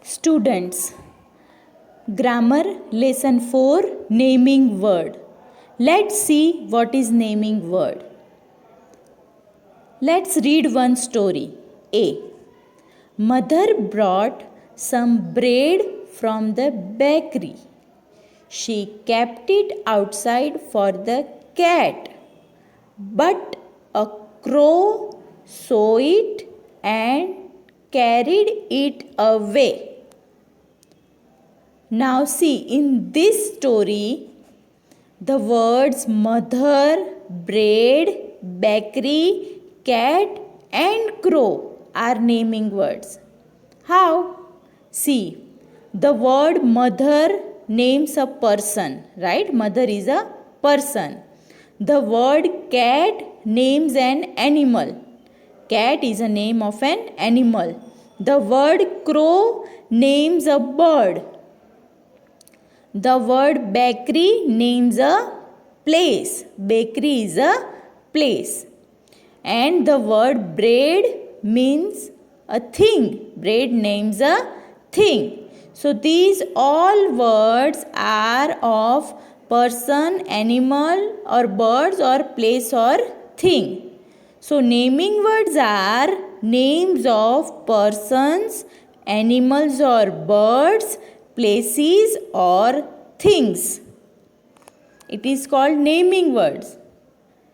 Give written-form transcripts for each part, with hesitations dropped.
Students, grammar lesson 4, naming word. Let's see what is naming word. Let's read one story. A. Mother brought some bread from the bakery. She kept it outside for the cat, but a crow saw it and carried it away. Now see, in this story, the words mother, bread, bakery, cat and crow are naming words. How? See, the word mother names a person, right? Mother is a person. The word cat names an animal. Cat is a name of an animal. The word crow names a bird. The word bakery names a place. Bakery is a place. And the word bread means a thing. Bread names a thing. So these all words are of person, animal or birds or place or thing. So naming words are names of persons, animals or birds, places or things. It is called naming words.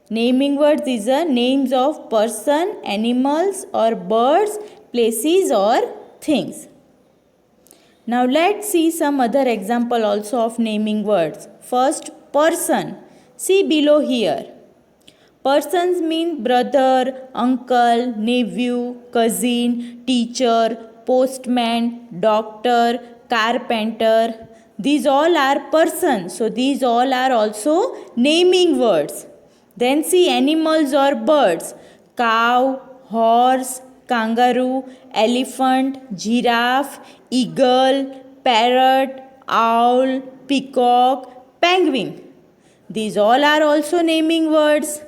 Naming words is a names of person, animals or birds, places or things. Now let's see some other example also of naming words. First, person. See below here. Persons mean brother, uncle, nephew, cousin, teacher, postman, doctor, carpenter. These all are persons. So these all are also naming words. Then see animals or birds. Cow, horse, kangaroo, elephant, giraffe, eagle, parrot, owl, peacock, penguin. These all are also naming words.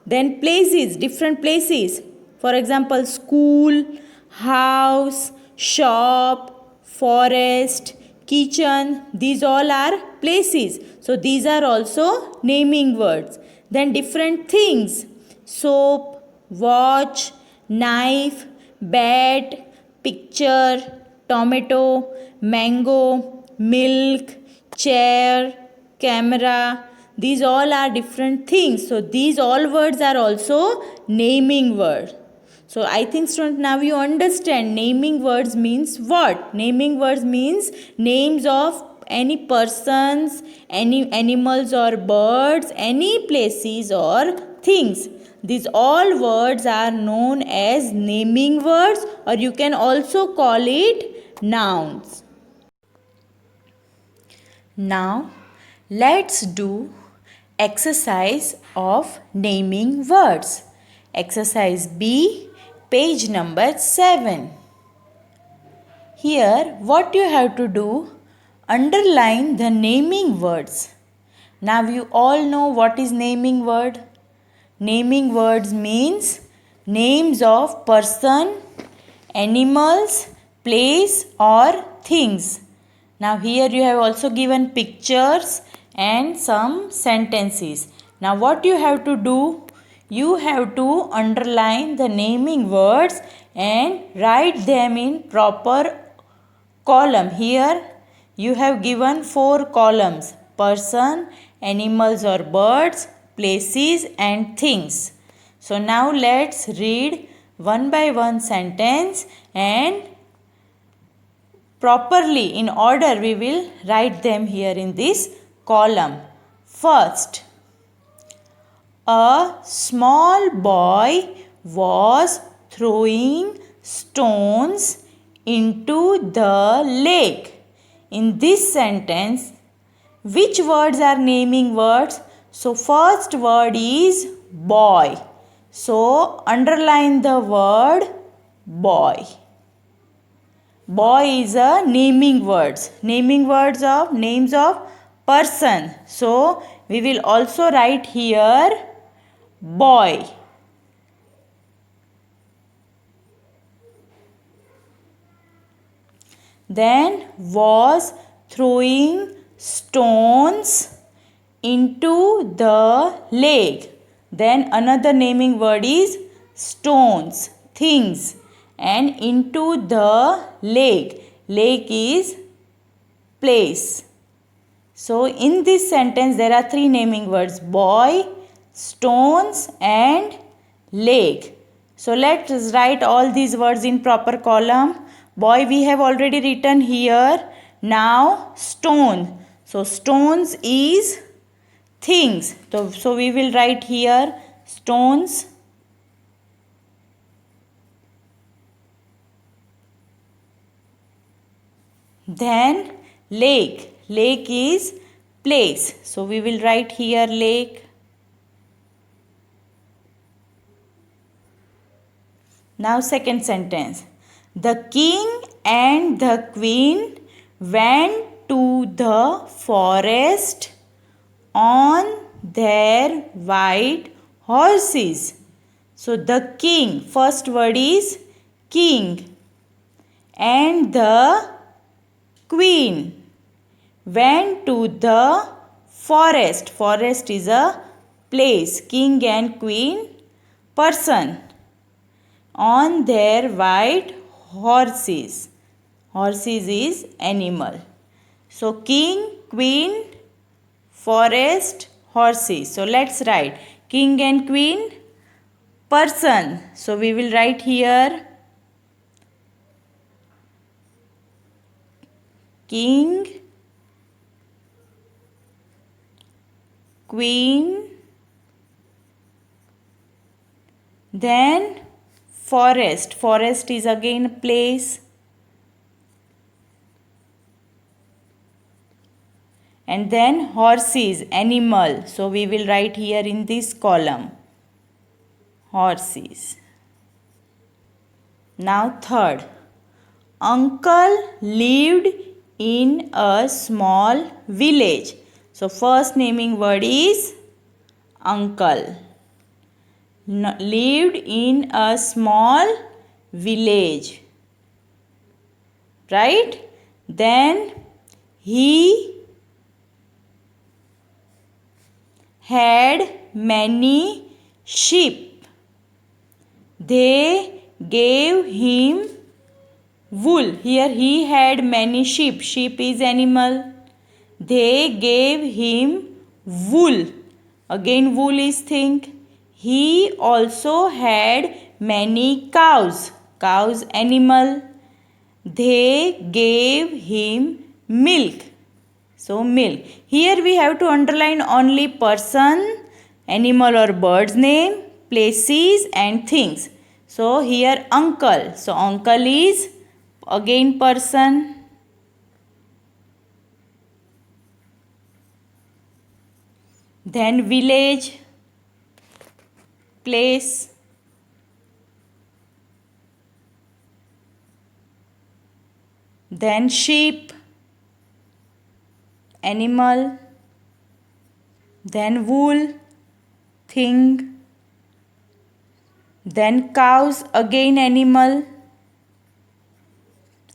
Then places, different places. For example, school, house, shop, forest, kitchen. These all are places. So these are also naming words. Then different things. Soap, watch, knife, bat, picture, tomato, mango, milk, chair, camera. These all are different things. So these all words are also naming words. So I think student now you understand naming words means what? Naming words means names of any persons, any animals or birds, any places or things. These all words are known as naming words or you can also call it nouns. Now let's do exercise of naming words. Exercise B, page number 7. Here what you have to do, underline the naming words. Now you all know what is naming word. Naming words means names of person, animals, place or things. Now here you have also given pictures and some sentences. Now what you have to do? You have to underline the naming words and write them in proper column. Here you have given 4 columns: person, animals or birds, places and things. So now let's read one by one sentence and properly in order we will write them here in this column. First, a small boy was throwing stones into the lake. In this sentence, which words are naming words? So first word is boy. So underline the word boy. Boy is a naming words. Naming words of names of person. So we will also write here boy. then was throwing stones into the lake. Then another naming word is stones, things, and into the lake. Lake is place. So in this sentence there are three naming words: boy, stones, and lake. So let's write all these words in proper column. Boy we have already written here. Now stone. So stones is things. So we will write here stones. Then lake. Lake is place. So we will write here lake. Now second sentence. The king and the queen went to the forest on their white horses. So the king, first word is king, and the queen went to the forest. Forest is a place. King and queen, person, on their white horses. Horses is animal. So king, queen, forest, horses. So let's write king and queen, person. So we will write here king, queen, then forest. Forest is again place. And then horses, animal. So we will write here in this column horses. Now third. Uncle lived in a small village. So first naming word is uncle. Lived in a small village. Right? Then he had many sheep. They gave him wool. Here he had many sheep. Sheep is animal. They gave him wool. Again wool is thing. He also had many cows. Cows animal. They gave him milk. So milk. Here we have to underline only person, animal or bird's name, places and things. So here uncle. So uncle is again person. Then village, place. Then sheep, animal. Then wool, thing. Then cows, again animal.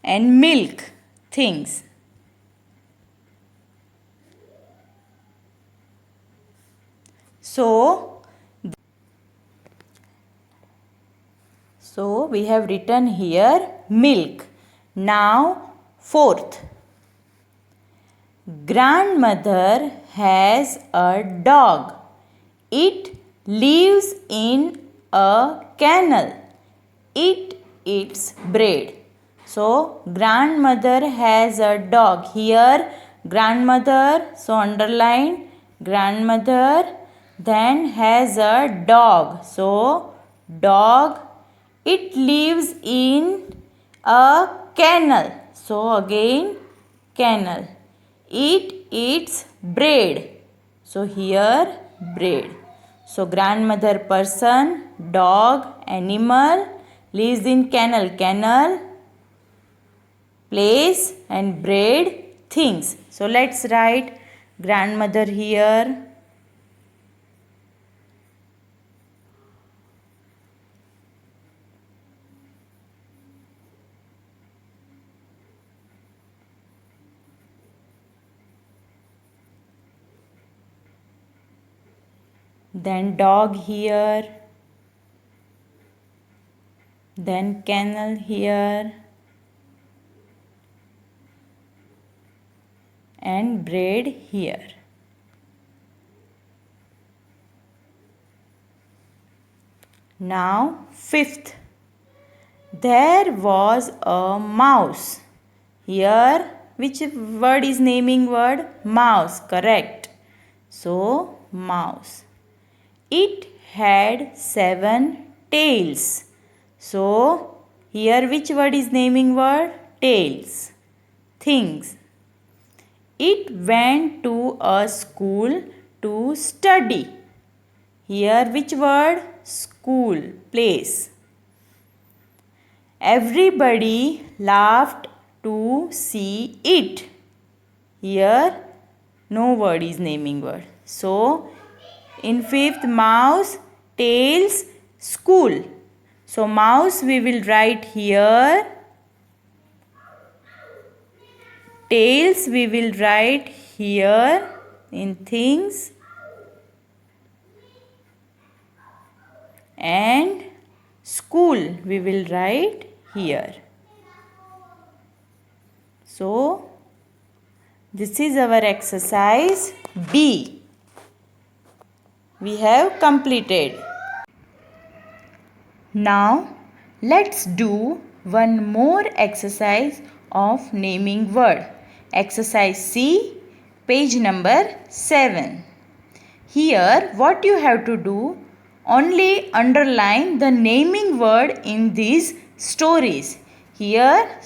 And milk, things. So we have written here milk. Now fourth. Grandmother has a dog. It lives in a kennel. It eats bread. So grandmother has a dog. Here grandmother, so underline grandmother, then has a dog. So dog. It lives in a kennel. So again kennel. It eats bread. So here bread. So grandmother person, dog, animal, lives in kennel. Kennel, place, and bread, things. So let's write grandmother here. then dog here, then kennel here, and bread here. Now fifth, there was a mouse. Here which word is naming word? Mouse, correct. So mouse. It had 7 tails. So here which word is naming word? Tails. Things. It went to a school to study. Here which word? School, place. Everybody laughed to see it. Here no word is naming word. So in fifth, mouse, tails, school. So mouse we will write here. Tails we will write here in things. And school we will write here. So this is our exercise B. We have completed. Now let's do one more exercise of naming word. Exercise C, page number 7. Here what you have to do, only underline the naming word in these stories. Here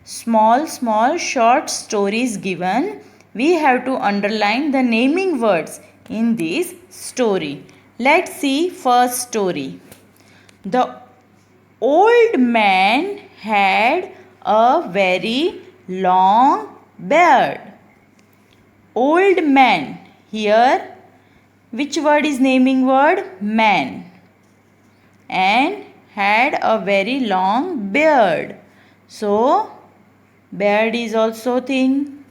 small short stories given. We have to underline the naming words in this story. Let's see first story. The old man had a very long beard. Old man. Here which word is naming word? Man. And had a very long beard. So beard is also thing.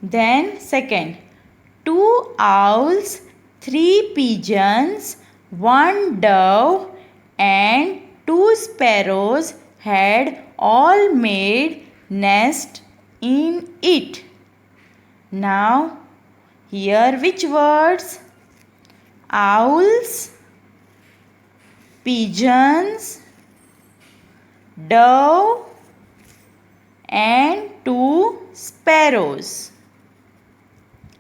Then second, 2 owls, 3 pigeons, 1 dove and 2 sparrows had all made nest in it. Now here which words? Owls, pigeons, dove and 2 sparrows.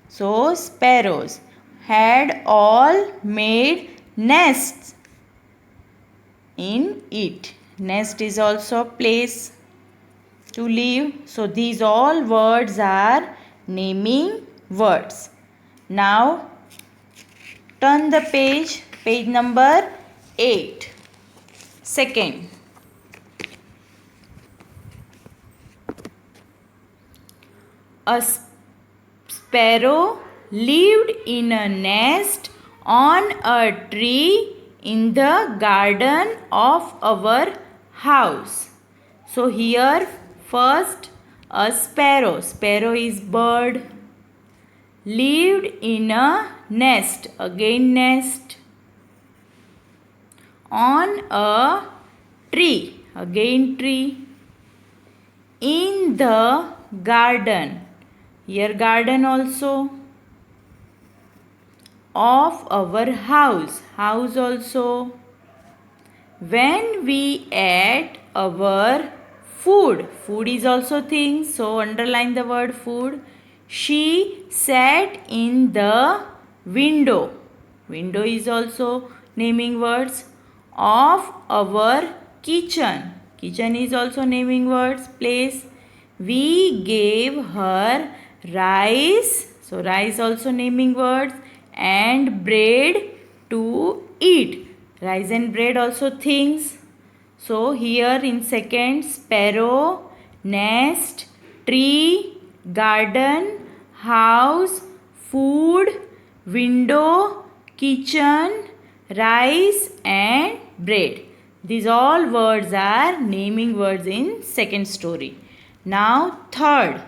So sparrows had all made nests in it. Nest is also place to live. So these all words are naming words. Now turn the page, page number 8. Second. A sparrow lived in a nest on a tree in the garden of our house. So here first a sparrow. Sparrow is bird. Lived in a nest. Again nest. On a tree. Again tree. In the garden. Here garden also. Of our house. House also. When we ate our food. Food is also thing. So underline the word food. She sat in the window. Window is also naming words. Of our kitchen. Kitchen is also naming words. Place. We gave her rice. So rice also naming words. And bread to eat. Rice and bread also things. So here in second, sparrow, nest, tree, garden, house, food, window, kitchen, rice and bread. These all words are naming words in second story. Now third.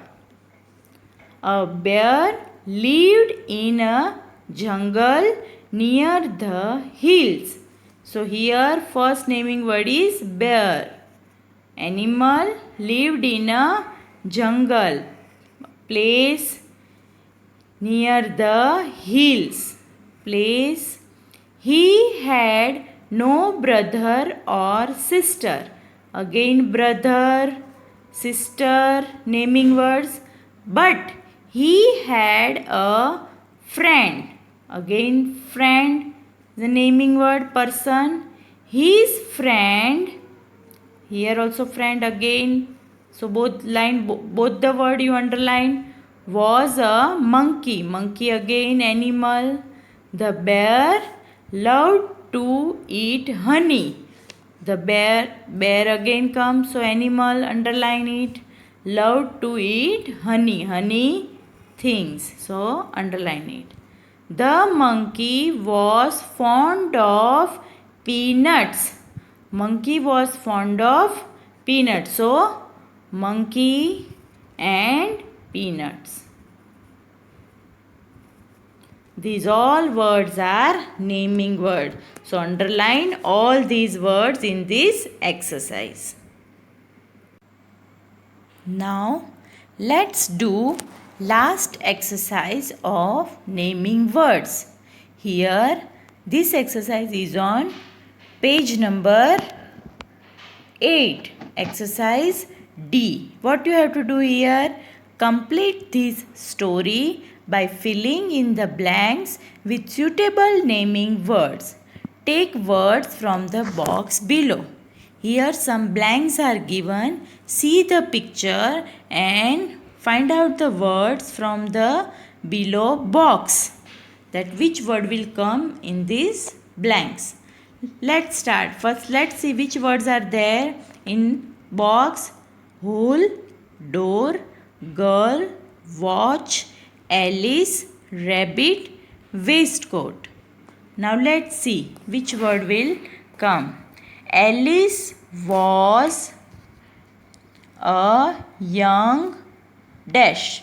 A bear lived in a jungle near the hills. So here first naming word is bear. Animal lived in a jungle, place near the hills. Place. He had no brother or sister. Again brother, sister, naming words. But he had a friend. Again friend, the naming word, person. His friend, here also friend again. So both the word you underline, was a monkey. Monkey again animal. The bear loved to eat honey. The bear again comes, so animal, underline it. Loved to eat honey things. So underline it. The monkey was fond of peanuts. Monkey was fond of peanuts. So monkey and peanuts. These all words are naming words. So underline all these words in this exercise. Now let's do last exercise of naming words. Here this exercise is on page number 8. Exercise D. What you have to do here? Complete this story by filling in the blanks with suitable naming words. Take words from the box below. Here some blanks are given. See the picture and find out the words from the below box. That which word will come in these blanks. Let's start. First let's see which words are there in box. Hole, door, girl, watch, Alice, rabbit, waistcoat. Now let's see which word will come. Alice was a young dash.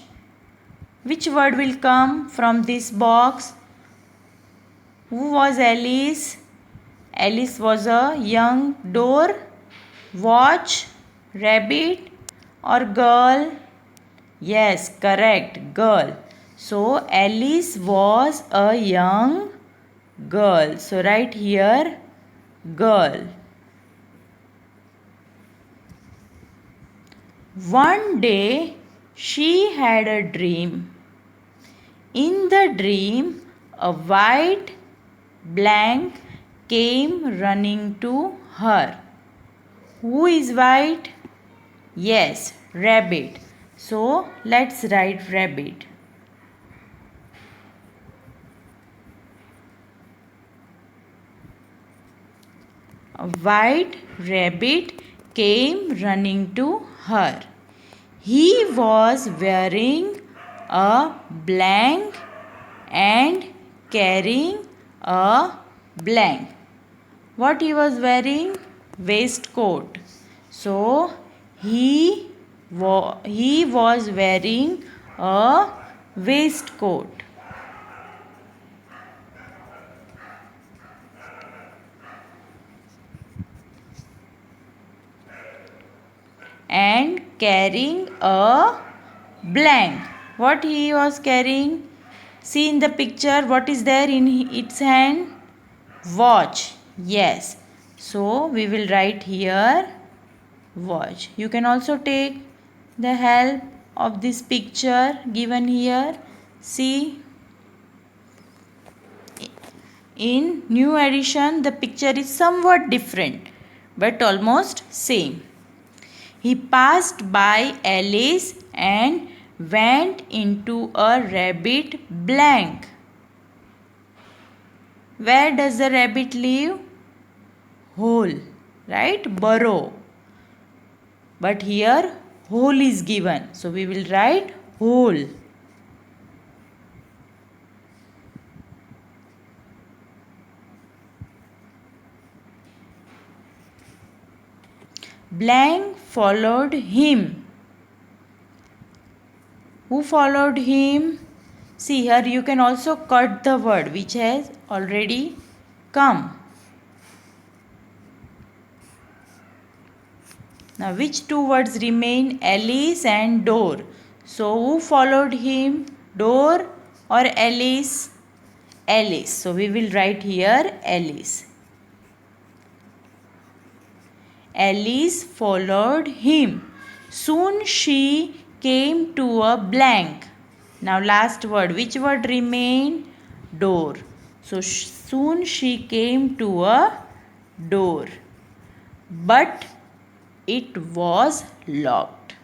Which word will come from this box? Who was Alice? Alice was a young door, watch, rabbit or girl? Yes, correct, girl. So Alice was a young girl. So write here girl. One day she had a dream. In the dream, a white blank came running to her. Who is white? Yes, rabbit. So let's write rabbit. A white rabbit came running to her. He was wearing a blank and carrying a blank. What he was wearing? Waistcoat. So he was wearing a waistcoat. And carrying a blank. What he was carrying? See in the picture, what is there in its hand? Watch. Yes. So we will write here watch. You can also take the help of this picture given here. See, in new edition the picture is somewhat different but almost same. He passed by Alice and went into a rabbit blank. Where does the rabbit live? Hole, right? Burrow. But here hole is given. So we will write hole. Blank followed him. Who followed him? See here, you can also cut the word which has already come. Now, which two words remain? Alice and door. So, who followed him? Door or Alice? Alice. So, we will write here Alice. Alice followed him. Soon she came to a blank. Now, last word. Which word remain? Door. So, soon she came to a door. But it was locked.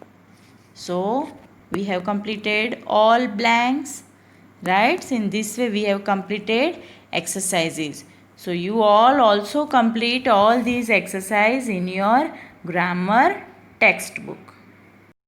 So, we have completed all blanks, right? So, in this way, we have completed exercises. So, you all also complete all these exercises in your grammar textbook.